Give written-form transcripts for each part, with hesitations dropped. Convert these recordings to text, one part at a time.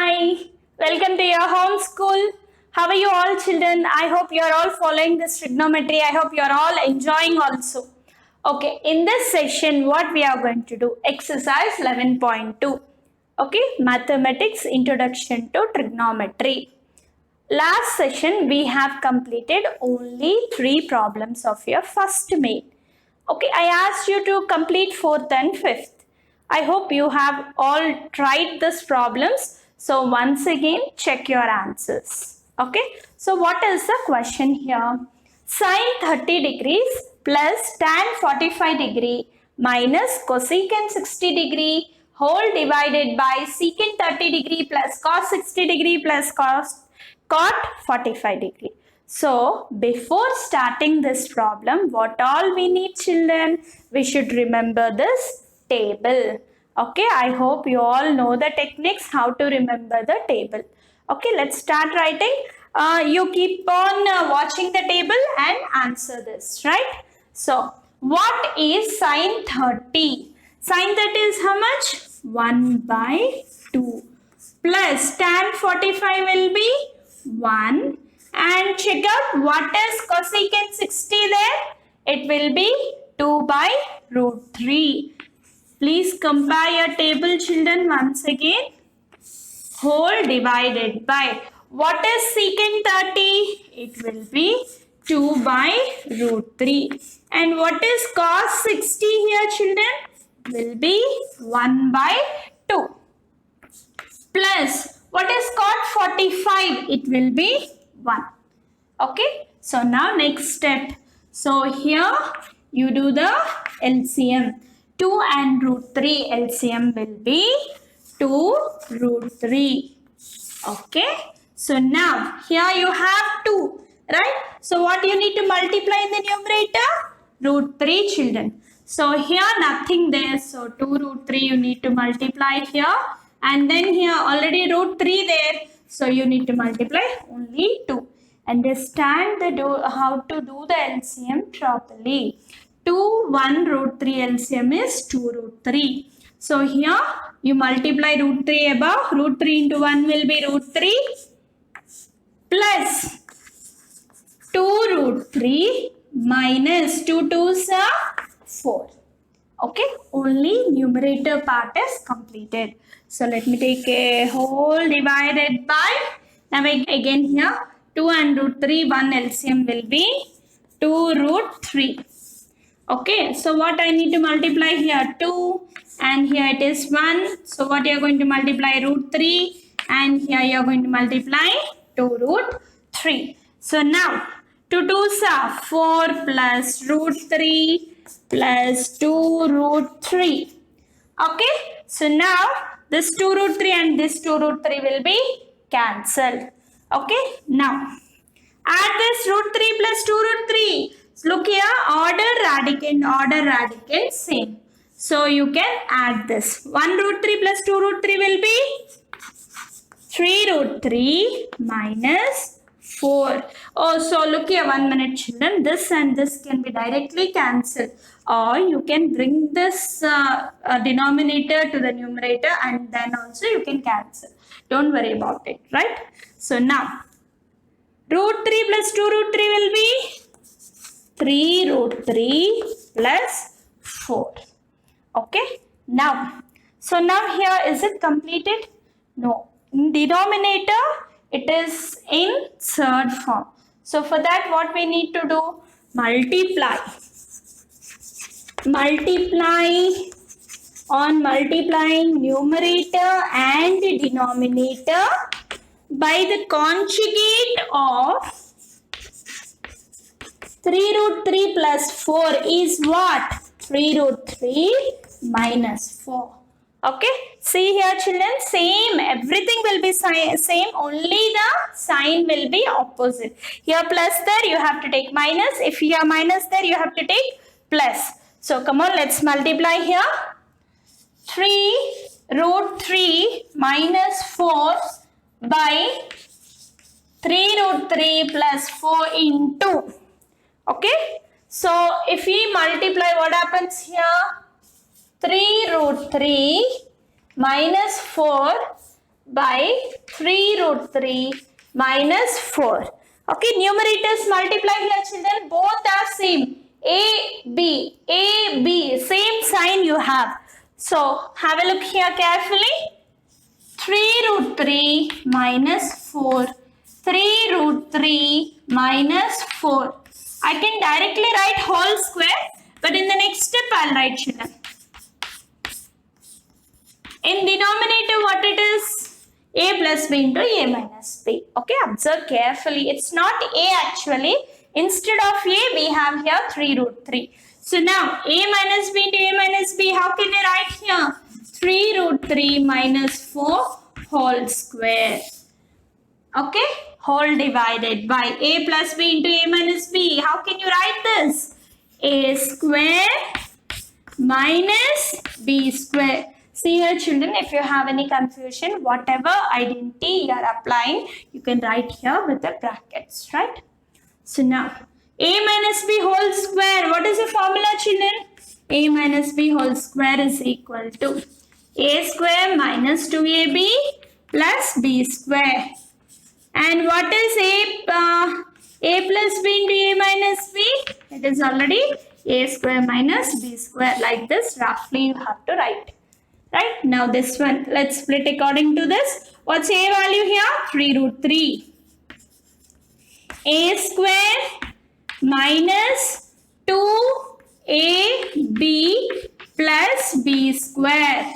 Hi, welcome to your home school. How are you all children? I hope you are all following this trigonometry. I hope you are all enjoying also. Okay, in this session what we are going to do? Exercise 11.2. Okay, Mathematics Introduction to Trigonometry. Last session we have completed only 3 problems of your first main. Okay, I asked you to complete 4th and 5th. I hope you have all tried these problems. So once again, check your answers. Okay, so what is the question here? Sine 30 degrees plus tan 45 degree minus cosecant 60 degree whole divided by secant 30 degree plus cos 60 degree plus cot 45 degree. So, before starting this problem, what all we need children? We should remember this table. Okay, I hope you all know the techniques how to remember the table. Okay, let's start writing. You keep on watching the table and answer this, right? So, what is sine 30? Sine 30 is how much? 1 by 2 plus tan 45 will be 1 and check out what is cosecant 60 there. It will be 2 by root 3. Please compare your table children once again. Whole divided by what is secant 30? It will be 2 by root 3. And what is cos 60 here children? Will be 1 by 2. Plus what is cot 45? It will be 1. Okay. So now next step. So here you do the LCM. 2 and root 3 LCM will be 2 root 3. Okay. So now here you have 2. Right. So what you need to multiply in the numerator? Root 3 children. So here nothing there. So 2 root 3 you need to multiply here. And then here already root 3 there. So you need to multiply only 2. Understand how to do the LCM properly. 2, 1 root 3 LCM is 2 root 3. So here you multiply root 3 above. Root 3 into 1 will be root 3 plus 2 root 3 minus 2 2s are 4. Okay, only numerator part is completed. So let me take a whole divided by. Now again here 2 and root 3 1 LCM will be 2 root 3. Okay, so what I need to multiply here 2 and here it is 1. So what you are going to multiply root 3 and here you are going to multiply 2 root 3. So now 2 2s are 4 plus root 3 plus 2 root 3. Okay, so now this 2 root 3 and this 2 root 3 will be cancelled. Okay, now add this root 3 plus 2 root 3. Look here, order radicand same. So you can add this. 1 root 3 plus 2 root 3 will be 3 root 3 minus 4. Oh, so look here, 1 minute children. This and this can be directly cancelled. Or you can bring this denominator to the numerator and then also you can cancel. Don't worry about it, right? So now, root 3 plus 2 root 3 will be 3 root 3 plus 4. Okay, now, so now here is it completed? No. In denominator, it is in third form. So for that, what we need to do? Multiply on multiplying numerator and denominator by the conjugate of 3 root 3 plus 4 is what? 3 root 3 minus 4. Okay, see here children, same, everything will be same, only the sign will be opposite. Here plus there you have to take minus, if here minus there you have to take plus. So come on, let's multiply here. 3 root 3 minus 4 by 3 root 3 plus 4 into. Okay, so if we multiply, what happens here? 3 root 3 minus 4 by 3 root 3 minus 4. Okay, numerators multiply here children, both are same. A, B, same sign you have. So, have a look here carefully. 3 root 3 minus 4. 3 root 3 minus 4. I can directly write whole square, but in the next step I'll write children. In denominator what it is? A plus B into A minus B. Okay, observe carefully. It's not A actually. Instead of A, we have here 3 root 3. So now, A minus B into A minus B, how can I write here? 3 root 3 minus 4 whole square. Okay, whole divided by A plus B into A minus B. How can you write this? A square minus B square. See here children, if you have any confusion, whatever identity you are applying, you can write here with the brackets, right? So now, A minus B whole square, what is the formula children? A minus B whole square is equal to A square minus 2AB plus B square. And what is A plus B into A minus B? It is already A square minus B square. Like this, roughly you have to write. Right, now this one, let's split according to this. What's A value here? 3 root 3. A square minus 2AB plus B square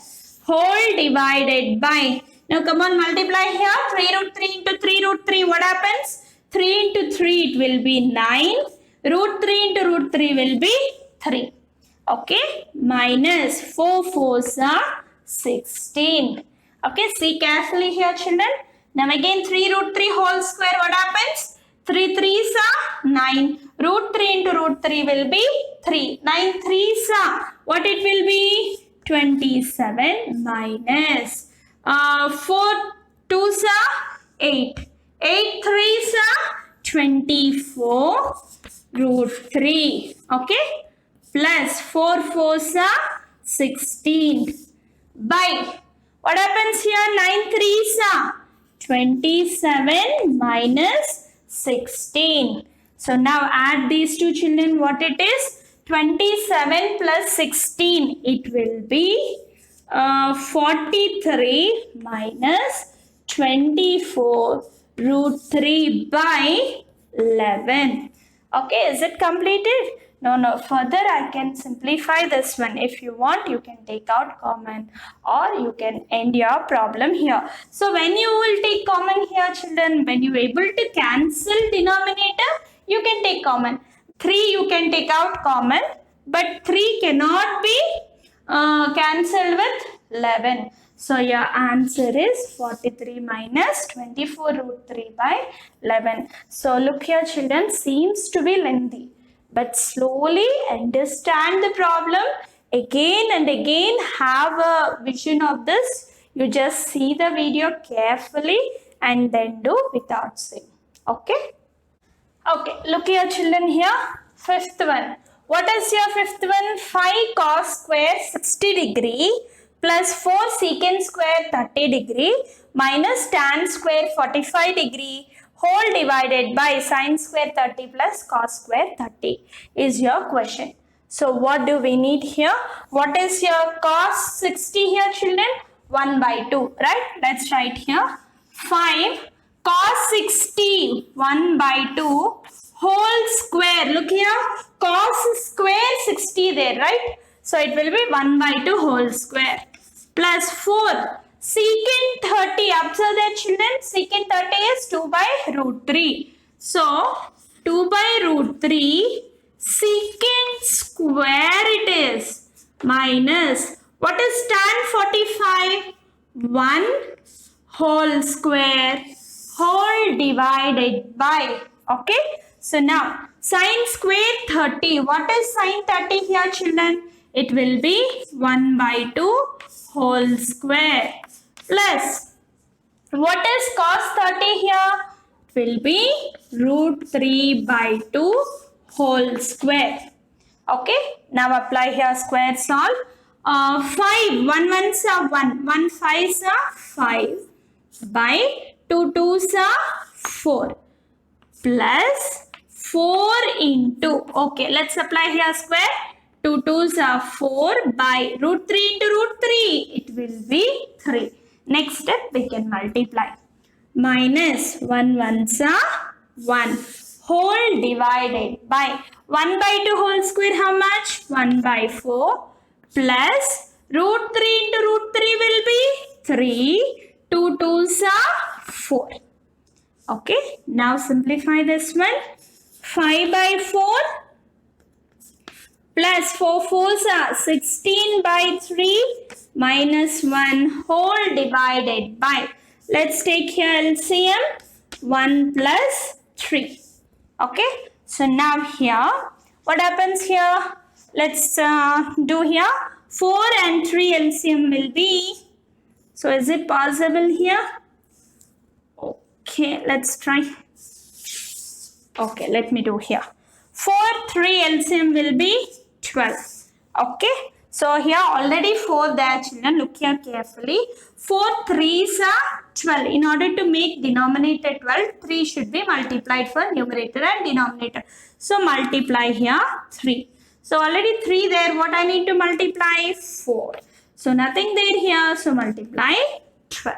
whole divided by. Now come on, multiply here. 3 root 3 into 3 root 3. What happens? 3 into 3 it will be 9. Root 3 into root 3 will be 3. Okay, minus 4 fours are 16. Okay, see carefully here children. Now again 3 root 3 whole square, what happens? 3 3s are 9. Root 3 into root 3 will be 3. 9 3s are, what it will be? 27 minus 4 2s are 8. 8 3s are 24 root 3. Okay, plus 4 4s are 16 by, what happens here? 9 3s are 27 minus 16. So now add these two children, what it is? 27 plus 16, it will be 43 minus 24 root 3 by 11. Okay, is it completed? No, further I can simplify this one. If you want, you can take out common or you can end your problem here. So when you will take common here children, when you are able to cancel denominator, you can take common. 3 you can take out common, but 3 cannot be cancelled with 11. So your answer is 43 minus 24 root 3 by 11. So look here children, seems to be lengthy, but slowly understand the problem. Again and again have a vision of this. You just see the video carefully and then do without seeing. Okay? Okay, look here children here. Fifth one. What is your fifth one? 5 cos square 60 degree plus 4 secant square 30 degree minus tan square 45 degree whole divided by sin square 30 plus cos square 30 is your question. So what do we need here? What is your cos 60 here children? 1 by 2, right? Let's write here 5 cos 60 1 by 2 whole square. Look here, cos square 60 there, right? So it will be 1 by 2 whole square plus 4 secant 30. Observe that children, secant 30 is 2 by root 3. So 2 by root 3 secant square it is minus, what is tan 45? 1 whole square whole divided by. Okay, so now sin square 30. What is sin 30 here children? It will be 1 by 2 whole square plus, what is cos 30 here? It will be root 3 by 2 whole square. Okay, now apply here square solve. 5, 1 1s are 1, 1 5s are 5 by 2 2s are 4 plus 4 into, okay, let's apply here square. 2 2s are 4 by root 3 into root 3. It will be 3. Next step, we can multiply. Minus 1 1s are 1 whole divided by 1 by 2 whole square, how much? 1 by 4 plus root 3 into root 3 will be 3. 2 2s are 4. Okay, now simplify this one. 5 by 4 plus 4 4s are 16 by 3 minus 1 whole divided by, let's take here LCM, 1 plus 3. Okay, so now here, what happens here? Let's do here. 4 and 3 LCM will be, so is it possible here? Okay, let's try. Okay, let me do here. 4, 3 LCM will be 12. Okay, so here already 4 there, children. Look here carefully. 4 3s are 12. In order to make denominator 12, 3 should be multiplied for numerator and denominator. So multiply here 3. So already 3 there. What I need to multiply? 4. So nothing there here. So multiply 12.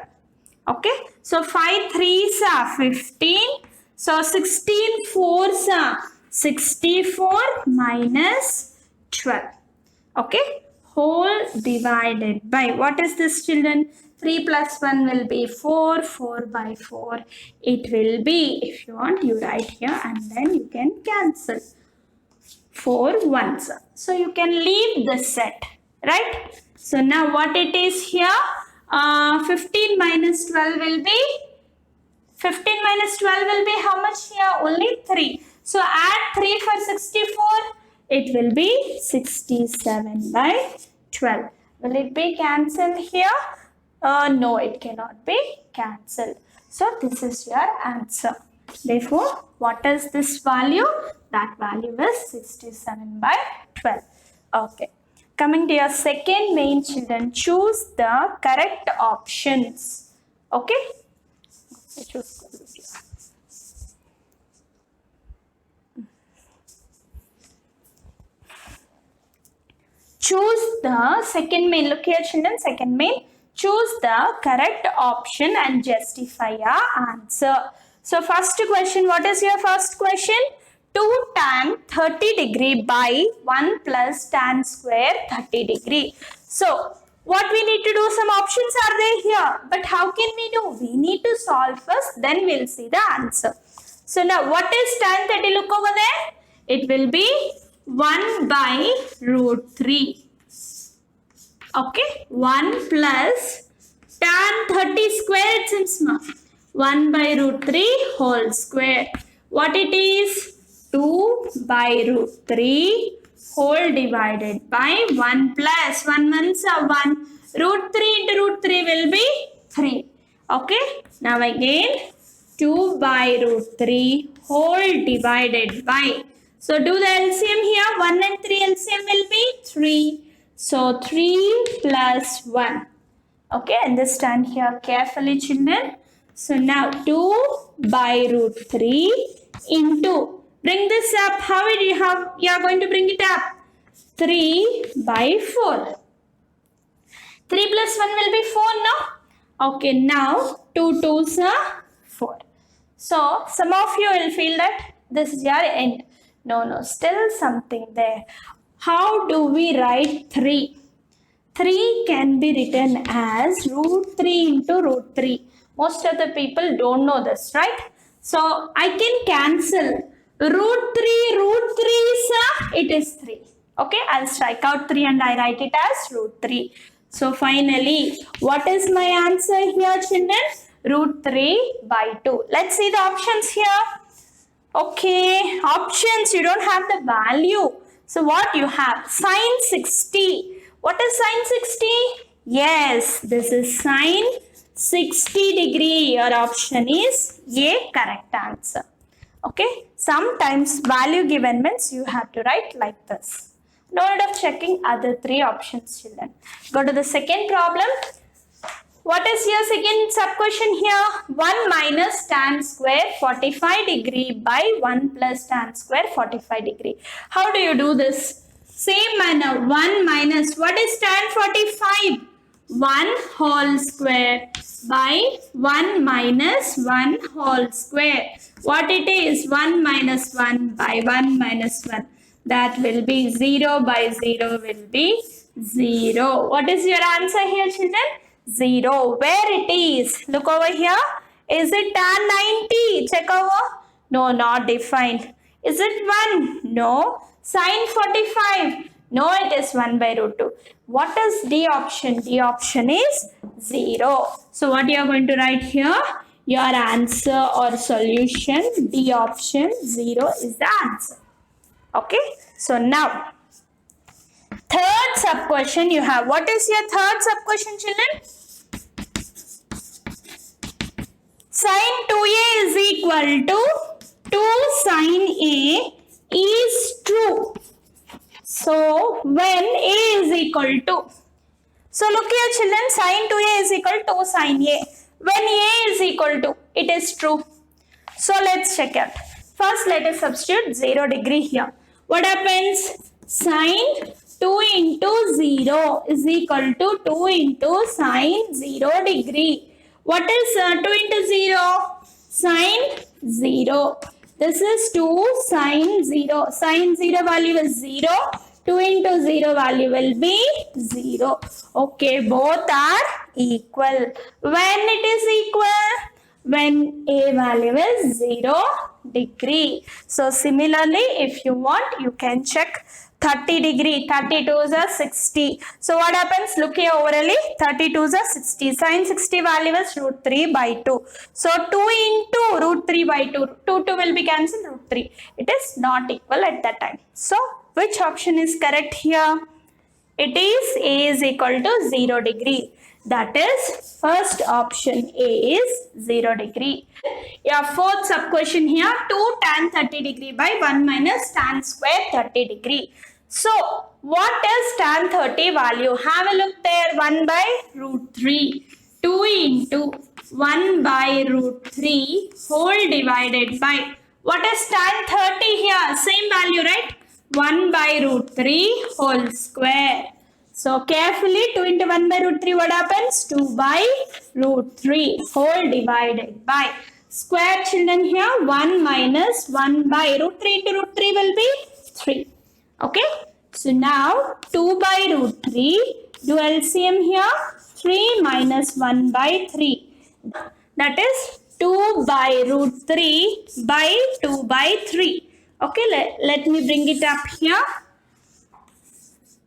Okay, so 5 3s are 15. So 16 4s are 64 minus 12. Okay, whole divided by, what is this, children? 3 plus 1 will be 4. 4 by 4. It will be, if you want, you write here and then you can cancel. 4 ones. So you can leave the set, right? So now what it is here? 15 minus 12 will be, 15 minus 12 will be how much here? Only 3. So add 3 for 64. It will be 67 by 12. Will it be cancelled here? No, it cannot be cancelled. So this is your answer. Therefore, what is this value? That value is 67 by 12. Okay. Coming to your second main, children, choose the correct options. Okay. Choose the second main. Look here, children. Second main. Choose the correct option and justify your answer. So first question. What is your first question? 2 tan 30 degree by 1 plus tan square 30 degree. So what we need to do, some options are there here. But how can we do? We need to solve first, then we'll see the answer. So now what is tan 30? Look over there. It will be 1 by root 3. Okay. 1 plus tan 30 square, it seems small. 1 by root 3 whole square. What it is? 2 by root 3 whole divided by 1 plus 1 ones are 1. Root 3 into root 3 will be 3. Okay. Now again 2 by root 3 whole divided by. So do the LCM here. 1 and 3 LCM will be 3. So 3 plus 1. Okay. Understand here carefully, children. So now 2 by root 3 into. Bring this up. How will you have? You are going to bring it up. 3 by 4. 3 plus 1 will be 4, no? Okay, now 2 2s are 4. So, some of you will feel that this is your end. No, still something there. How do we write 3? 3 can be written as root 3 into root 3. Most of the people don't know this, right? So, I can cancel. Root 3, it is 3. Okay, I'll strike out 3 and I write it as root 3. So finally, what is my answer here, children? Root 3 by 2. Let's see the options here. Okay, options, you don't have the value. So what you have? Sine 60. What is sine 60? Yes, this is sine 60 degree. Your option is A, correct answer. Okay, sometimes value given means you have to write like this. No need of checking other 3 options, children. Go to the second problem. What is your second sub question here? 1 minus tan square 45 degree by 1 plus tan square 45 degree. How do you do this? Same manner, 1 minus, what is tan 45? 1 whole square by 1 minus 1 whole square. What it is? 1 minus 1 by 1 minus 1. That will be 0 by 0 will be 0. What is your answer here, children? 0. Where it is? Look over here. Is it tan 90? Check over. No, not defined. Is it 1? No. Sin 45? No, it is 1 by root 2. What is D option? D option is 0. So what you are going to write here? Your answer or solution, D option 0 is the answer. Okay. So now, third sub question you have. What is your third sub question, children? Sin 2a is equal to 2 sin a is true. So when a is equal to, so look here children, sin 2a is equal to 2 sin a. When a is equal to, it is true. So let's check it. First let us substitute 0 degree here. What happens? Sin 2 into 0 is equal to 2 into sin 0 degree. What is 2 into 0? Sin 0. This is 2 sin 0. Sin 0 value is 0. 2 into 0 value will be 0. Okay, both are equal. When it is equal? When a value is 0 degree. So similarly, if you want, you can check 30 degree. 32 is a 60. So what happens? Look here overally. 32 is a 60. Sin 60 value is root 3 by 2. So 2 into root 3 by 2. 2 will be cancelled, root 3. It is not equal at that time. So which option is correct here? It is A is equal to 0 degree. That is first option, A is 0 degree. Your fourth sub question here, 2 tan 30 degree by 1 minus tan square 30 degree. So what is tan 30 value? Have a look there. 1 by root 3. 2 into 1 by root 3 whole divided by, what is tan 30 here? Same value, right? 1 by root 3 whole square. So carefully, 2 into 1 by root 3, what happens? 2 by root 3 whole divided by. Square children here, 1 minus 1 by root 3 into root 3 will be 3. Okay. So now 2 by root 3, do LCM here, 3 minus 1 by 3. That is 2 by root 3 by 2 by 3. Okay, let me bring it up here.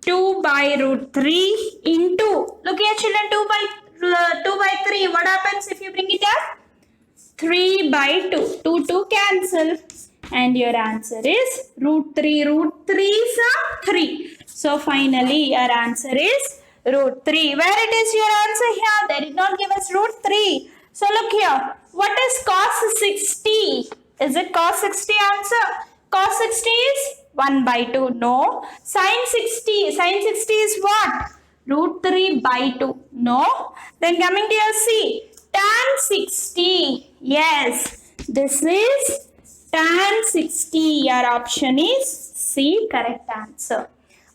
2 by root 3 into, look here children, 2 by 3, what happens if you bring it up? 3 by 2, 2 cancel, and your answer is root 3. Root 3 is 3. So finally your answer is root 3. Where it is your answer here? They did not give us root 3. So look here, what is cos 60? Is it cos 60 answer? Cos 60 is 1 by 2. No. Sin 60. Sin 60 is what? Root 3 by 2. No. Then coming to your C. Tan 60. Yes. This is tan 60. Your option is C. Correct answer.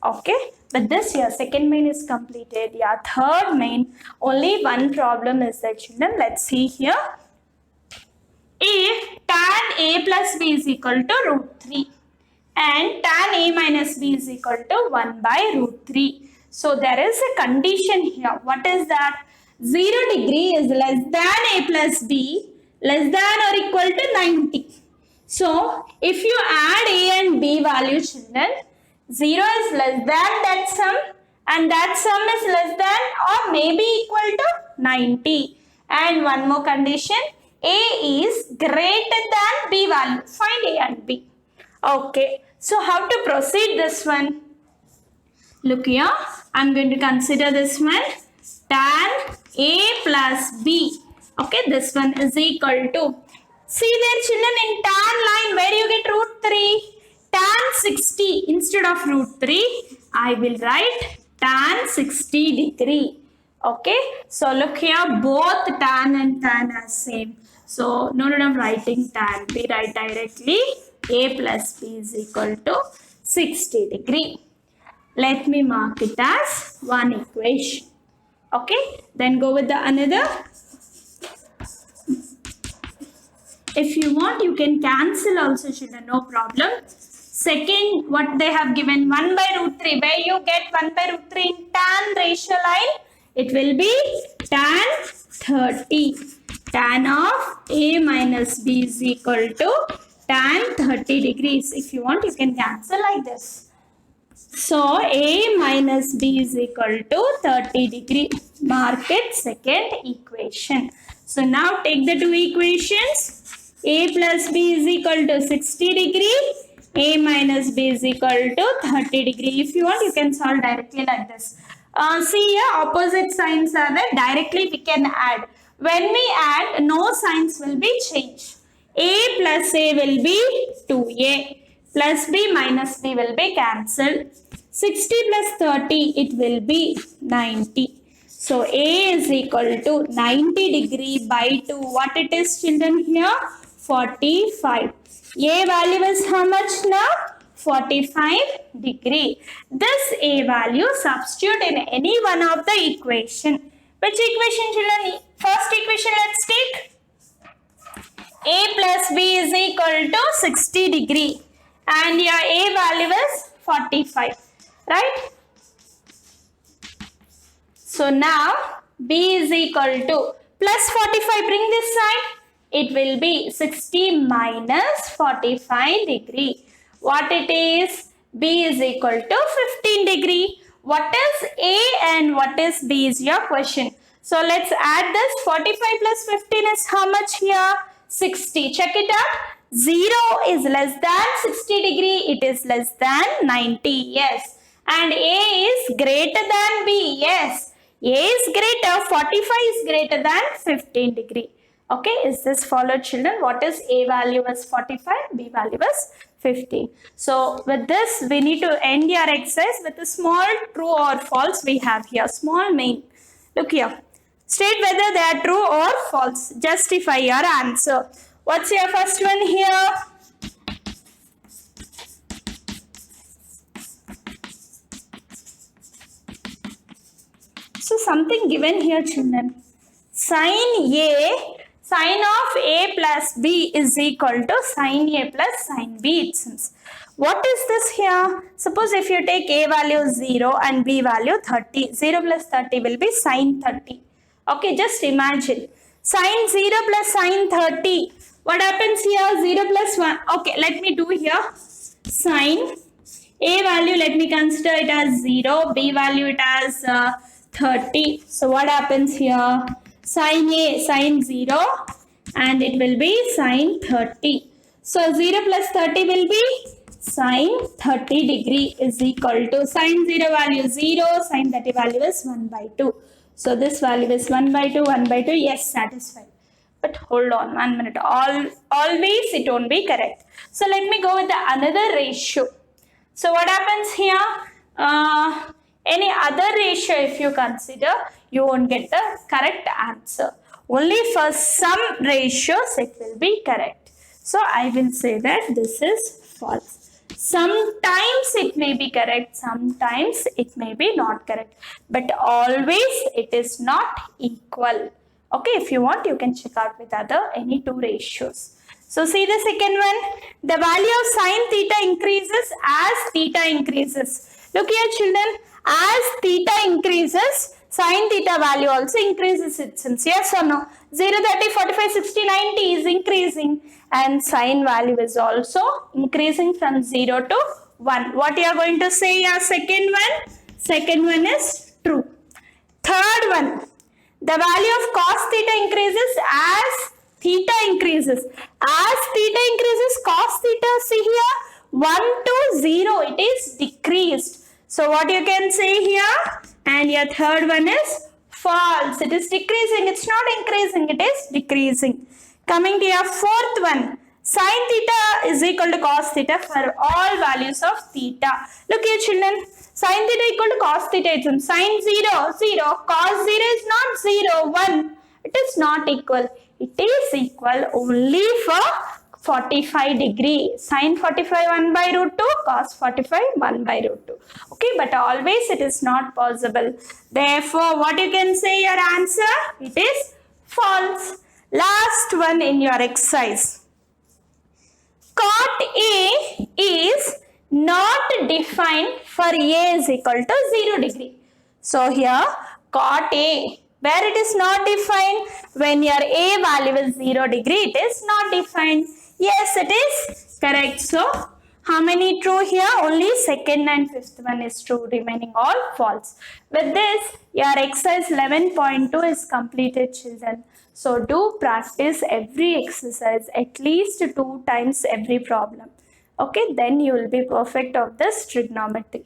Okay. But this your second main is completed. Your third main, only one problem is there, children. Let's see here. If tan A plus B is equal to root 3 and tan A minus B is equal to 1 by root 3. So there is a condition here. What is that? 0 degree is less than A plus B, less than or equal to 90. So if you add A and B value, children, 0 is less than that sum and that sum is less than or maybe equal to 90. And one more condition, A is greater than B value. Find A and B. Okay. So how to proceed this one? Look here. I'm going to consider this one. Tan A plus B. Okay. This one is equal to. See there children, in tan line where you get root 3? Tan 60 instead of root 3. I will write tan 60 degree. Okay, so look here, both tan and tan are same. So no need of writing tan. We write directly a plus b is equal to 60 degree. Let me mark it as one equation. Okay, then go with the another. If you want, you can cancel also, children, no problem. Second, what they have given 1 by root 3. Where you get 1 by root 3 in tan ratio line? It will be tan 30. Tan of a minus b is equal to tan 30 degrees. If you want, you can cancel like this. So a minus b is equal to 30 degree. Mark it second equation. So now take the two equations. A plus b is equal to 60 degree. A minus b is equal to 30 degree. If you want, you can solve directly like this. See here, opposite signs are there. Directly we can add. When we add, no signs will be changed. A plus a will be 2a. Plus b minus b will be cancelled. 60 plus 30, it will be 90. So a is equal to 90 degree by 2. What it is, children, here? 45. A value is how much now? 45 degree. This a value substitute in any one of the equation. Which equation, children? First equation let's take. A plus b is equal to 60 degree. And your a value is 45. Right? So now b is equal to plus 45. Bring this side. It will be 60 minus 45 degree. What it is? B is equal to 15 degree. What is A and what is B is your question. So let's add this. 45 plus 15 is how much here? 60. Check it out. 0 is less than 60 degree. It is less than 90. Yes. And A is greater than B. Yes. A is greater. 45 is greater than 15 degree. Okay, is this followed, children? What is A value is 45, B value is 15. So with this, we need to end your exercise with a small true or false we have here. Small main. Look here. State whether they are true or false. Justify your answer. What's your first one here? So something given here, children. Sin of a plus b is equal to sin a plus sin b, it seems. What is this here? Suppose if you take a value 0 and b value 30. 0 plus 30 will be sin 30. Okay, just imagine. Sin 0 plus sin 30. What happens here? 0 plus 1. Okay, let me do here. Sin a value, let me consider it as 0. B value it as 30. So what happens here? Sin A, sin 0 and it will be sin 30. So 0 plus 30 will be sin 30 degree is equal to sin 0 value 0, sin 30 value is 1 by 2. So this value is 1 by 2, 1 by 2. Yes, satisfied. But hold on 1 minute. Always it won't be correct. So let me go with the another ratio. So what happens here? Any other ratio if you consider, you won't get the correct answer. Only for some ratios it will be correct. So I will say that this is false. Sometimes it may be correct, sometimes it may be not correct. But always it is not equal. Okay, if you want, you can check out with any two ratios. So see the second one. The value of sin theta increases as theta increases. Look here, children. As theta increases, sin theta value also increases, it seems. Yes or no? 0, 30, 45, 60, 90 is increasing. And sin value is also increasing from 0 to 1. What you are going to say your second one? Second one is true. Third one. The value of cos theta increases as theta increases. As theta increases, cos theta, see here, 1 to 0, it is decreased. So what you can say here? And your third one is false. It is decreasing. It's not increasing. It is decreasing. Coming to your fourth one. Sin theta is equal to cos theta for all values of theta. Look here children, sin theta equal to cos theta. It's sin 0, 0, cos 0 is not 0, 1. It is not equal. It is equal only for 45 degree. Sin 45 1 by root 2, cos 45 1 by root 2. Okay, but always it is not possible. Therefore, what you can say your answer? It is false. Last one in your exercise. Cot A is not defined for A is equal to 0 degree. So here cot A, where it is not defined, when your A value is 0 degree, it is not defined. Yes, it is correct. So how many true here? Only second and fifth one is true, remaining all false. With this, your exercise 11.2 is completed children. So do practice every exercise at least 2 times every problem. Okay, then you will be perfect of this trigonometry.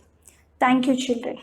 Thank you children.